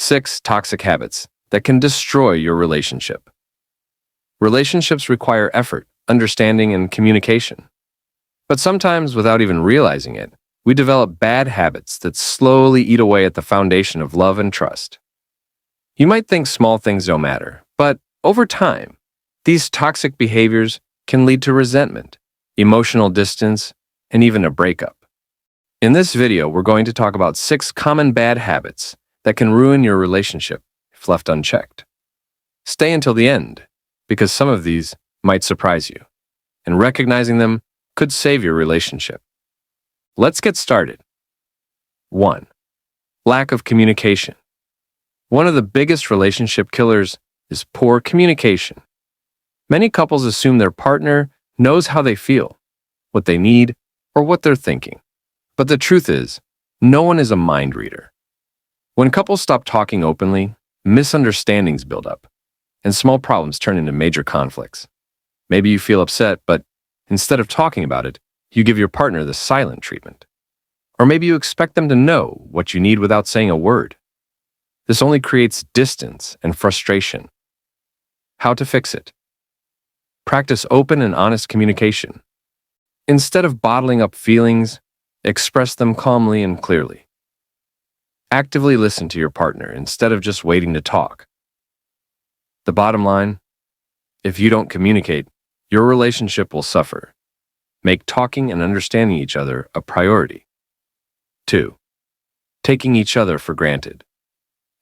6 toxic habits that can destroy your relationship. Relationships require effort, understanding, and communication. But sometimes, without even realizing it, we develop bad habits that slowly eat away at the foundation of love and trust. You might think small things don't matter, but over time, these toxic behaviors can lead to resentment, emotional distance, and even a breakup. In this video, we're going to talk about 6 common bad habits that can ruin your relationship if left unchecked. Stay until the end, because some of these might surprise you, and recognizing them could save your relationship. Let's get started. 1. Lack of communication. One of the biggest relationship killers is poor communication. Many couples assume their partner knows how they feel, what they need, or what they're thinking. But the truth is, no one is a mind reader. When couples stop talking openly, misunderstandings build up, and small problems turn into major conflicts. Maybe you feel upset, but instead of talking about it, you give your partner the silent treatment. Or maybe you expect them to know what you need without saying a word. This only creates distance and frustration. How to fix it? Practice open and honest communication. Instead of bottling up feelings, express them calmly and clearly. Actively listen to your partner instead of just waiting to talk. The bottom line, if you don't communicate, your relationship will suffer. Make talking and understanding each other a priority. 2. Taking each other for granted.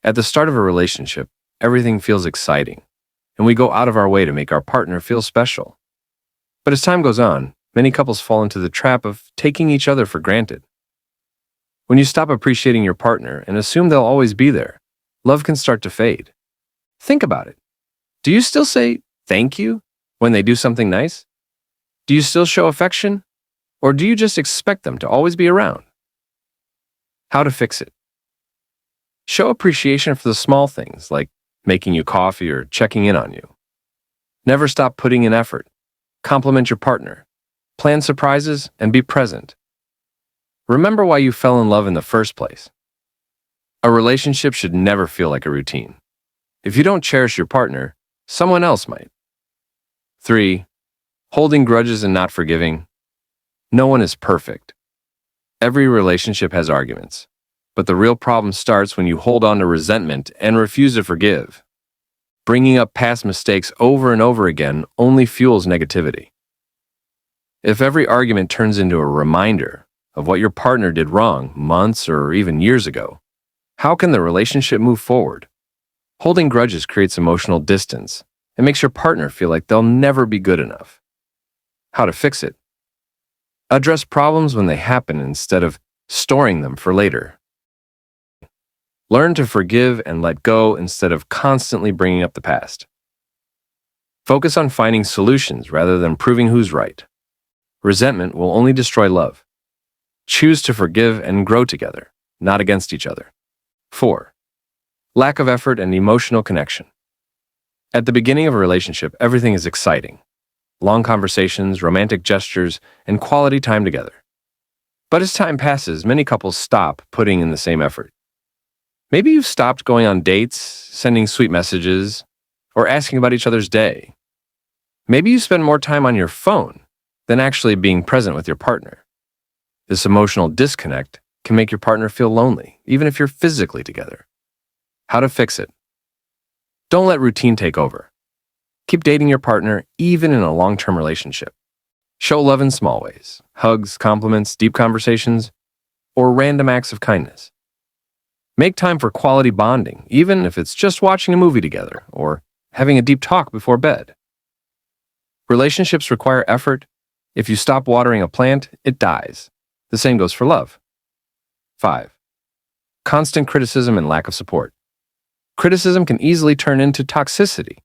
At the start of a relationship, everything feels exciting, and we go out of our way to make our partner feel special. But as time goes on, many couples fall into the trap of taking each other for granted. When you stop appreciating your partner and assume they'll always be there, love can start to fade. Think about it. Do you still say thank you when they do something nice? Do you still show affection? Or do you just expect them to always be around? How to fix it? Show appreciation for the small things, like making you coffee or checking in on you. Never stop putting in effort. Compliment your partner. Plan surprises and be present. Remember why you fell in love in the first place. A relationship should never feel like a routine. If you don't cherish your partner, someone else might. 3. Holding grudges and not forgiving. No one is perfect. Every relationship has arguments, but the real problem starts when you hold on to resentment and refuse to forgive. Bringing up past mistakes over and over again only fuels negativity. If every argument turns into a reminder of what your partner did wrong months or even years ago, how can the relationship move forward? Holding grudges creates emotional distance and makes your partner feel like they'll never be good enough. How to fix it? Address problems when they happen instead of storing them for later. Learn to forgive and let go instead of constantly bringing up the past. Focus on finding solutions rather than proving who's right. Resentment will only destroy love. Choose to forgive and grow together, not against each other. 4. Lack of effort and emotional connection. At the beginning of a relationship, everything is exciting. Long conversations, romantic gestures, and quality time together. But as time passes, many couples stop putting in the same effort. Maybe you've stopped going on dates, sending sweet messages, or asking about each other's day. Maybe you spend more time on your phone than actually being present with your partner. This emotional disconnect can make your partner feel lonely, even if you're physically together. How to fix it? Don't let routine take over. Keep dating your partner even in a long-term relationship. Show love in small ways: hugs, compliments, deep conversations, or random acts of kindness. Make time for quality bonding, even if it's just watching a movie together or having a deep talk before bed. Relationships require effort. If you stop watering a plant, it dies. The same goes for love. 5. Constant criticism and lack of support. Criticism can easily turn into toxicity.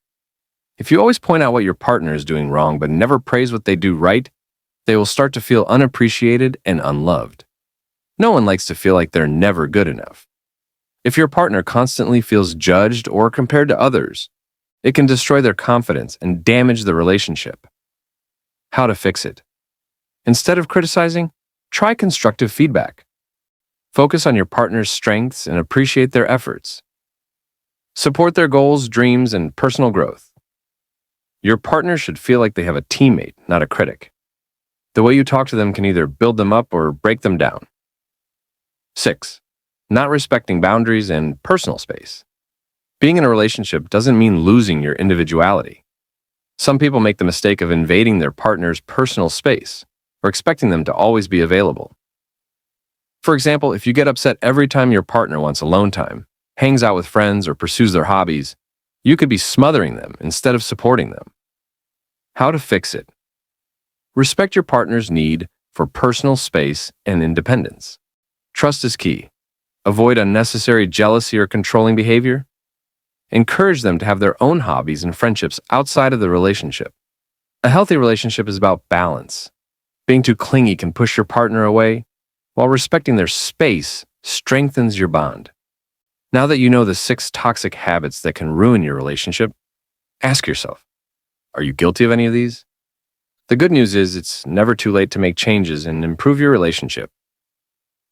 If you always point out what your partner is doing wrong but never praise what they do right, they will start to feel unappreciated and unloved. No one likes to feel like they're never good enough. If your partner constantly feels judged or compared to others, it can destroy their confidence and damage the relationship. How to fix it? Instead of criticizing, try constructive feedback. Focus on your partner's strengths and appreciate their efforts. Support their goals, dreams, and personal growth. Your partner should feel like they have a teammate, not a critic. The way you talk to them can either build them up or break them down. 6. Not respecting boundaries and personal space. Being in a relationship doesn't mean losing your individuality. Some people make the mistake of invading their partner's personal space or expecting them to always be available. For example, if you get upset every time your partner wants alone time, hangs out with friends, or pursues their hobbies, you could be smothering them instead of supporting them. How to fix it? Respect your partner's need for personal space and independence. Trust is key. Avoid unnecessary jealousy or controlling behavior. Encourage them to have their own hobbies and friendships outside of the relationship. A healthy relationship is about balance. Being too clingy can push your partner away, while respecting their space strengthens your bond. Now that you know the 6 toxic habits that can ruin your relationship, ask yourself, are you guilty of any of these? The good news is it's never too late to make changes and improve your relationship.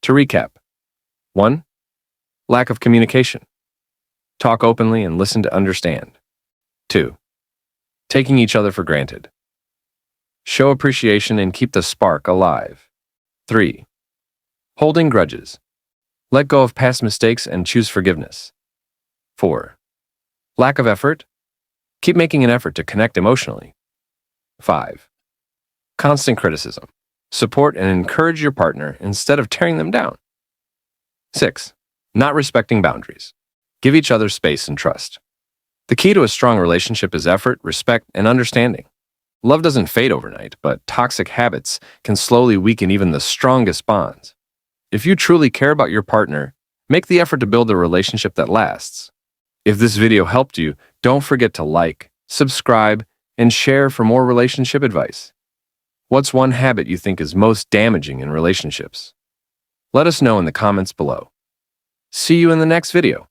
To recap, 1. Lack of communication. Talk openly and listen to understand. 2. Taking each other for granted. Show appreciation and keep the spark alive. 3. Holding grudges. Let go of past mistakes and choose forgiveness. 4. Lack of effort. Keep making an effort to connect emotionally. 5. Constant criticism. Support and encourage your partner instead of tearing them down. 6. Not respecting boundaries. Give each other space and trust. The key to a strong relationship is effort, respect, and understanding. Love doesn't fade overnight, but toxic habits can slowly weaken even the strongest bonds. If you truly care about your partner, make the effort to build a relationship that lasts. If this video helped you, don't forget to like, subscribe, and share for more relationship advice. What's one habit you think is most damaging in relationships? Let us know in the comments below. See you in the next video.